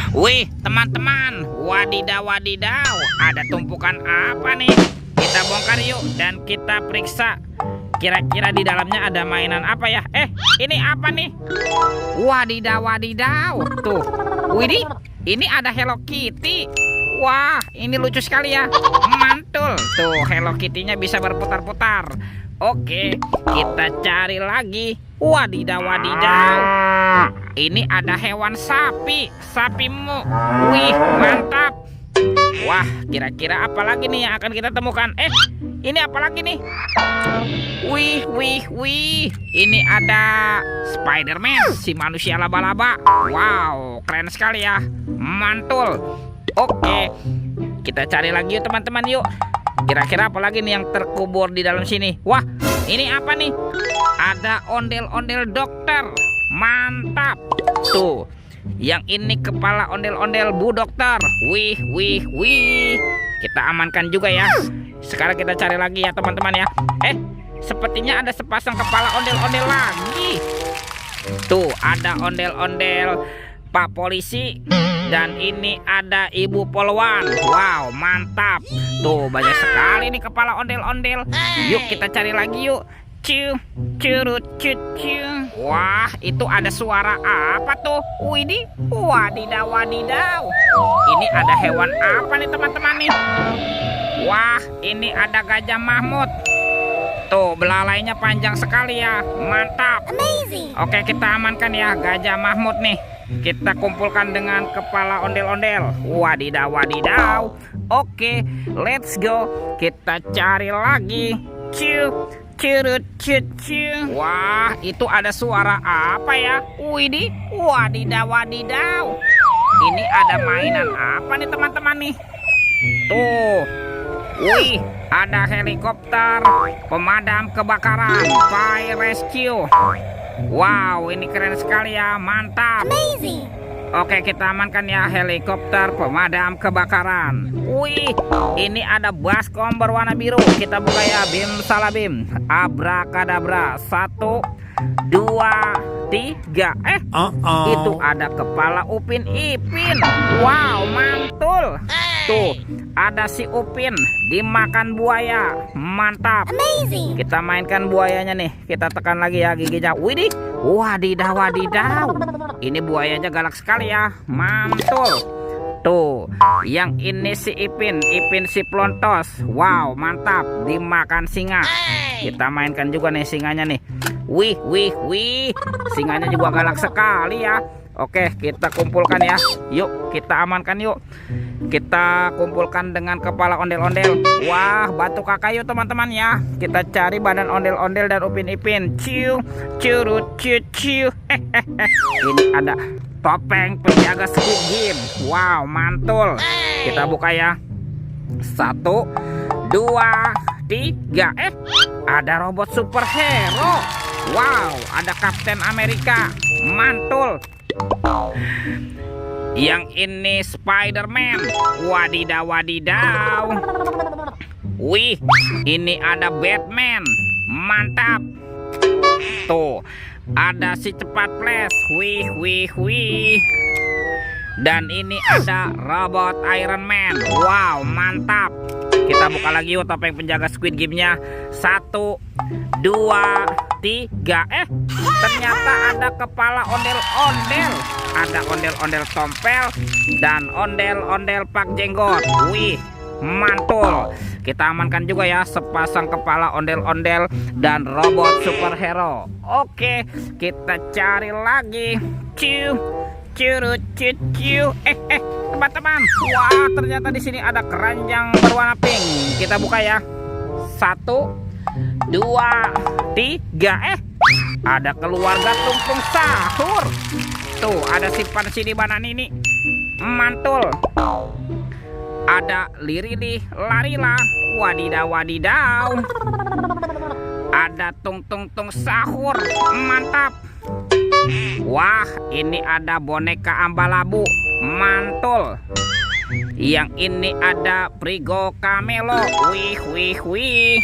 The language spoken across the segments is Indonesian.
Wih, teman-teman, wadidaw wadidaw, ada tumpukan apa nih? Kita bongkar yuk dan kita periksa. Kira-kira di dalamnya ada mainan apa ya? Ini apa nih? Wadidaw wadidaw, tuh. Widih, ini ada Hello Kitty. Wah, ini lucu sekali ya. Mantul, tuh Hello Kitty-nya bisa berputar-putar. Oke, kita cari lagi. Wadidaw wadidaw, ini ada hewan sapi, sapimu. Wih, mantap. Wah, kira-kira apa lagi nih yang akan kita temukan? Ini apa lagi nih? Wih, ini ada Spider-Man, si manusia laba-laba. Wow, keren sekali ya, mantul. Oke, kita cari lagi yuk teman-teman yuk. Kira-kira apa lagi nih yang terkubur di dalam sini? Wah, ini apa nih? Ada ondel-ondel dokter. Mantap. Tuh, yang ini kepala ondel-ondel Bu Dokter. Wih. Kita amankan juga ya. Sekarang kita cari lagi ya teman-teman ya. Sepertinya ada sepasang kepala ondel-ondel lagi. Tuh, ada ondel-ondel Pak Polisi. Dan ini ada Ibu Polwan. Wow, mantap. Tuh, banyak sekali nih kepala ondel-ondel. Yuk kita cari lagi yuk. Curut. Wah, itu ada suara apa tuh? Widih, wadidaw wadidaw. Ini ada hewan apa nih teman-teman nih? Wah, ini ada Gajah Mahmud. Tuh, belalainya panjang sekali ya. Mantap. Amazing. Oke, kita amankan ya Gajah Mahmud nih. Kita kumpulkan dengan kepala ondel-ondel. Wadidaw wadidaw. Oke, let's go. Kita cari lagi. Curut. Wah, itu ada suara apa ya? Widih, wadidaw wadidaw. Ini ada mainan apa nih teman-teman nih? Tuh. Wih, ada helikopter pemadam kebakaran, fire rescue. Wow, ini keren sekali ya, mantap. Amazing. Oke, kita amankan ya helikopter pemadam kebakaran. Wih, ini ada baskom berwarna biru. Kita buka ya, bim salabim, abrakadabra. 1, 2, 3. Itu ada kepala Upin Ipin. Wow, mantul. Tuh, ada si Upin dimakan buaya. Mantap. Amazing. Kita mainkan buayanya nih. Kita tekan lagi ya giginya. Widih, wadidaw wadidaw. Ini buayanya galak sekali ya. Mantul. Tuh, yang ini si Ipin si Plontos. Wow, mantap, dimakan singa. Kita mainkan juga nih singanya nih. Wih, singanya juga galak sekali ya. Oke, kita kumpulkan ya. Yuk, kita amankan yuk. Kita kumpulkan dengan kepala ondel-ondel. Wah, batu kakak yuk teman-teman ya. Kita cari badan ondel-ondel dan Upin Ipin. Curut. Ini ada topeng penjaga Squid Game. Wow, mantul. Kita buka ya. 1, 2, 3. Ada robot superhero. Wow, ada Kapten Amerika. Mantul. Yang ini Spider-Man. Wadidaw wadidaw. Wih, ini ada Batman. Mantap. Tuh, ada si cepat flash. Wih. Dan ini ada robot Iron Man. Wow, mantap. Kita buka lagi yuk topeng penjaga Squid Game-nya. 1, 2, 3. Ternyata ada kepala ondel-ondel. Ada ondel-ondel tompel dan ondel-ondel Pak Jenggot. Wih, mantul. Kita amankan juga ya sepasang kepala ondel-ondel dan robot superhero. Oke, kita cari lagi. Curut. Teman-teman, wah, ternyata di sini ada keranjang berwarna pink. Kita buka ya. 1, 2, 3. Ada keluarga tumpeng sahur. Tuh, ada si Pansi di banan ini. Mantul. Ada Lirili Larila. Wadidaw wadidaw. Ada tung sahur. Mantap. Wah, ini ada boneka Ambalabu. Mantul. Yang ini ada Prigo Camelo. Wih.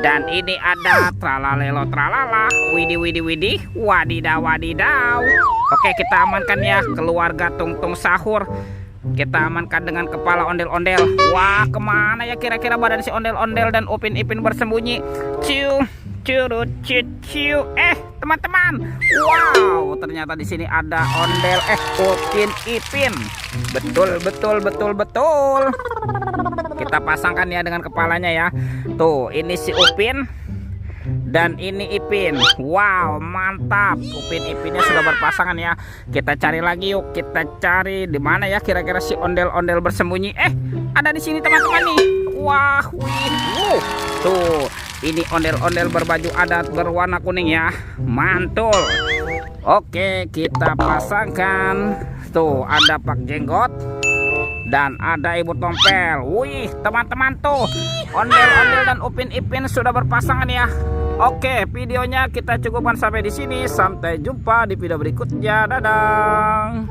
Dan ini ada tralalelo tralala, widih widih widih, wadidaw wadidaw. Oke, kita amankan ya keluarga Tungtung Sahur. Kita amankan dengan kepala ondel-ondel. Wah, kemana ya kira-kira badan si ondel-ondel dan Upin Ipin bersembunyi? Ciu, curut, ciu. Teman-teman, wow, ternyata di sini ada ondel, Upin Ipin. Betul. Kita pasangkan ya dengan kepalanya ya. Tuh, ini si Upin dan ini Ipin. Wow, mantap. Upin Ipinnya sudah berpasangan ya. Kita cari lagi yuk. Kita cari di mana ya kira-kira si ondel-ondel bersembunyi. Ada di sini teman-teman nih. Wah, tuh, ini ondel-ondel berbaju adat berwarna kuning ya. Mantul. Oke, kita pasangkan. Tuh, ada Pak Jenggot dan ada Ibu Tompel. Wih, teman-teman tuh, ondel-ondel dan Upin Ipin sudah berpasangan ya. Oke, videonya kita cukupkan sampai di sini. Sampai jumpa di video berikutnya. Dadah.